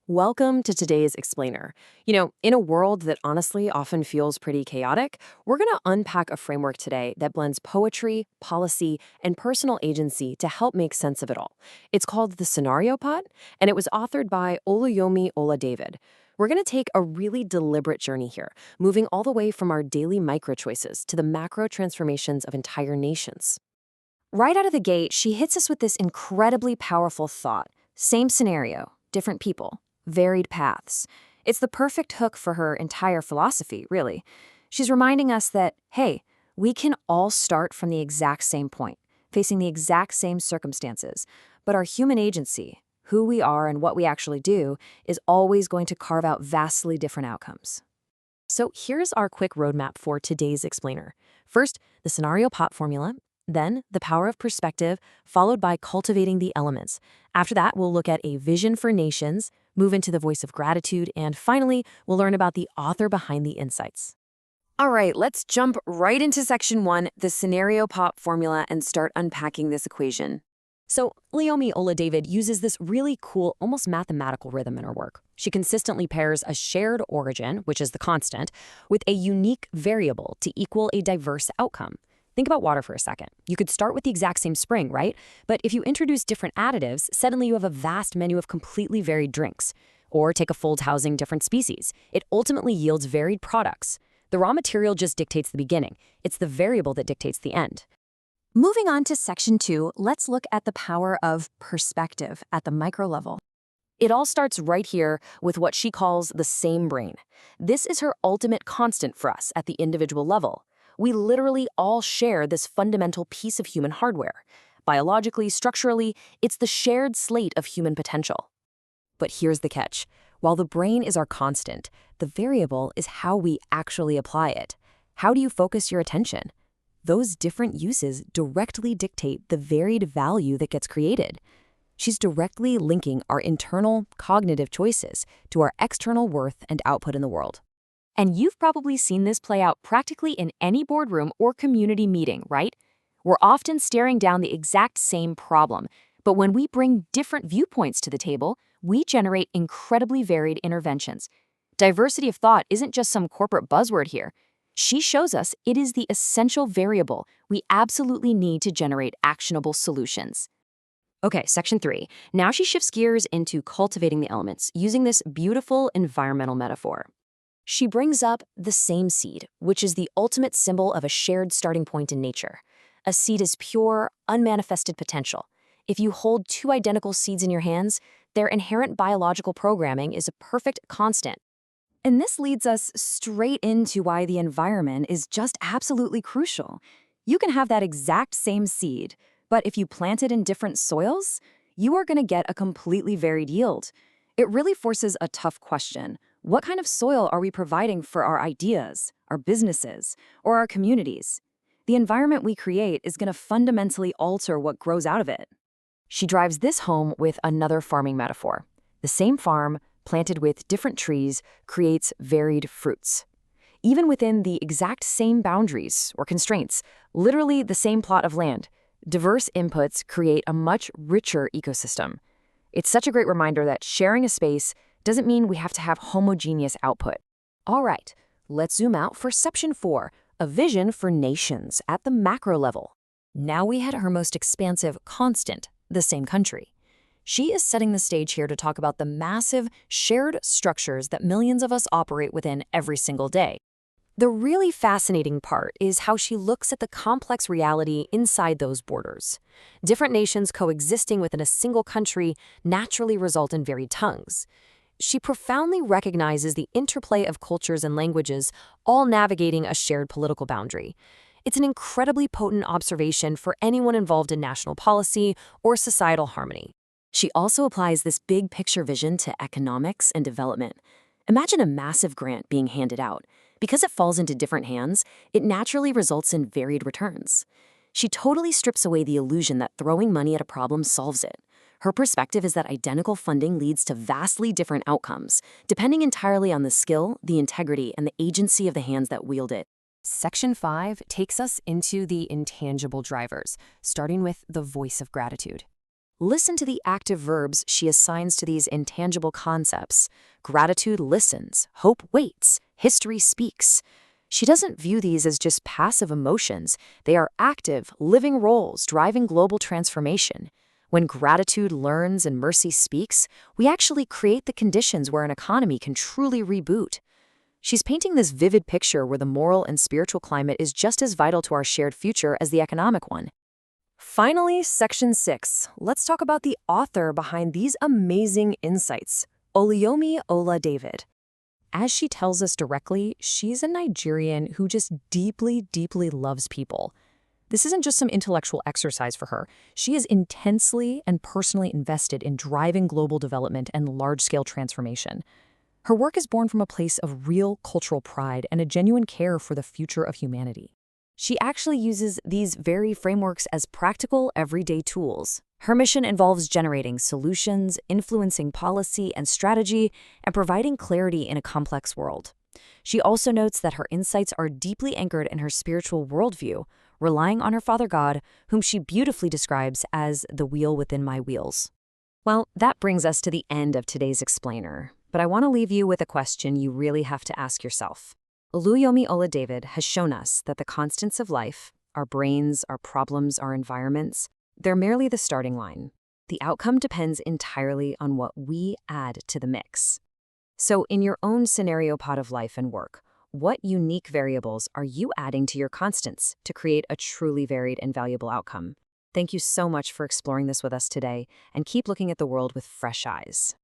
Welcome to today's Explainer. In a world that honestly often feels pretty chaotic, we're going to unpack a framework today that blends poetry, policy, and personal agency to help make sense of it all. It's called the Scenario Pot, and it was authored by Oluyomi Ola-David. We're going to take a really deliberate journey here, moving all the way from our daily micro choices to the macro transformations of entire nations. Right out of the gate, she hits us with this incredibly powerful thought. Same scenario, different people, varied paths. It's the perfect hook for her entire philosophy, really. She's reminding us that, hey, we can all start from the exact same point, facing the exact same circumstances, but our human agency, who we are and what we actually do, is always going to carve out vastly different outcomes. So here's our quick roadmap for today's Explainer. First, the Scenario Pot formula. Then, the power of perspective, followed by cultivating the elements. After that, we'll look at a vision for nations, move into the voice of gratitude, and finally, we'll learn about the author behind the insights. All right, let's jump right into section 1, the scenario pot formula, and start unpacking this equation. So, Leomi Ola-David uses this really cool, almost mathematical rhythm in her work. She consistently pairs a shared origin, which is the constant, with a unique variable to equal a diverse outcome. Think about water for a second. You could start with the exact same spring, right? But if you introduce different additives, suddenly you have a vast menu of completely varied drinks. Or take a fold housing different species. It ultimately yields varied products. The raw material just dictates the beginning. It's the variable that dictates the end. Moving on to section 2, let's look at the power of perspective at the micro level. It all starts right here with what she calls the same brain. This is her ultimate constant for us at the individual level. We literally all share this fundamental piece of human hardware. Biologically, structurally, it's the shared slate of human potential. But here's the catch. While the brain is our constant, the variable is how we actually apply it. How do you focus your attention? Those different uses directly dictate the varied value that gets created. She's directly linking our internal cognitive choices to our external worth and output in the world. And you've probably seen this play out practically in any boardroom or community meeting, right? We're often staring down the exact same problem, but when we bring different viewpoints to the table, we generate incredibly varied interventions. Diversity of thought isn't just some corporate buzzword here. She shows us it is the essential variable we absolutely need to generate actionable solutions. Okay, section 3. Now she shifts gears into cultivating the elements using this beautiful environmental metaphor. She brings up the same seed, which is the ultimate symbol of a shared starting point in nature. A seed is pure, unmanifested potential. If you hold two identical seeds in your hands, their inherent biological programming is a perfect constant. And this leads us straight into why the environment is just absolutely crucial. You can have that exact same seed, but if you plant it in different soils, you are going to get a completely varied yield. It really forces a tough question. What kind of soil are we providing for our ideas, our businesses, or our communities? The environment we create is going to fundamentally alter what grows out of it. She drives this home with another farming metaphor. The same farm, planted with different trees, creates varied fruits. Even within the exact same boundaries or constraints, literally the same plot of land, diverse inputs create a much richer ecosystem. It's such a great reminder that sharing a space doesn't mean we have to have homogeneous output. All right, let's zoom out for section 4, a vision for nations at the macro level. Now we hit her most expansive constant, the same country. She is setting the stage here to talk about the massive shared structures that millions of us operate within every single day. The really fascinating part is how she looks at the complex reality inside those borders. Different nations coexisting within a single country naturally result in varied tongues. She profoundly recognizes the interplay of cultures and languages, all navigating a shared political boundary. It's an incredibly potent observation for anyone involved in national policy or societal harmony. She also applies this big picture vision to economics and development. Imagine a massive grant being handed out. Because it falls into different hands, it naturally results in varied returns. She totally strips away the illusion that throwing money at a problem solves it. Her perspective is that identical funding leads to vastly different outcomes, depending entirely on the skill, the integrity, and the agency of the hands that wield it. Section 5 takes us into the intangible drivers, starting with the voice of gratitude. Listen to the active verbs she assigns to these intangible concepts. Gratitude listens, hope waits, history speaks. She doesn't view these as just passive emotions. They are active, living roles driving global transformation. When gratitude learns and mercy speaks, we actually create the conditions where an economy can truly reboot. She's painting this vivid picture where the moral and spiritual climate is just as vital to our shared future as the economic one. Finally, Section 6. Let's talk about the author behind these amazing insights, Oluyomi Ola David. As she tells us directly, she's a Nigerian who just deeply, deeply loves people. This isn't just some intellectual exercise for her. She is intensely and personally invested in driving global development and large-scale transformation. Her work is born from a place of real cultural pride and a genuine care for the future of humanity. She actually uses these very frameworks as practical, everyday tools. Her mission involves generating solutions, influencing policy and strategy, and providing clarity in a complex world. She also notes that her insights are deeply anchored in her spiritual worldview, relying on her Father God, whom she beautifully describes as the wheel within my wheels. Well, that brings us to the end of today's explainer, but I want to leave you with a question you really have to ask yourself. Oluyomi Ola David has shown us that the constants of life, our brains, our problems, our environments, they're merely the starting line. The outcome depends entirely on what we add to the mix. So in your own scenario pot of life and work, what unique variables are you adding to your constants to create a truly varied and valuable outcome? Thank you so much for exploring this with us today, and keep looking at the world with fresh eyes.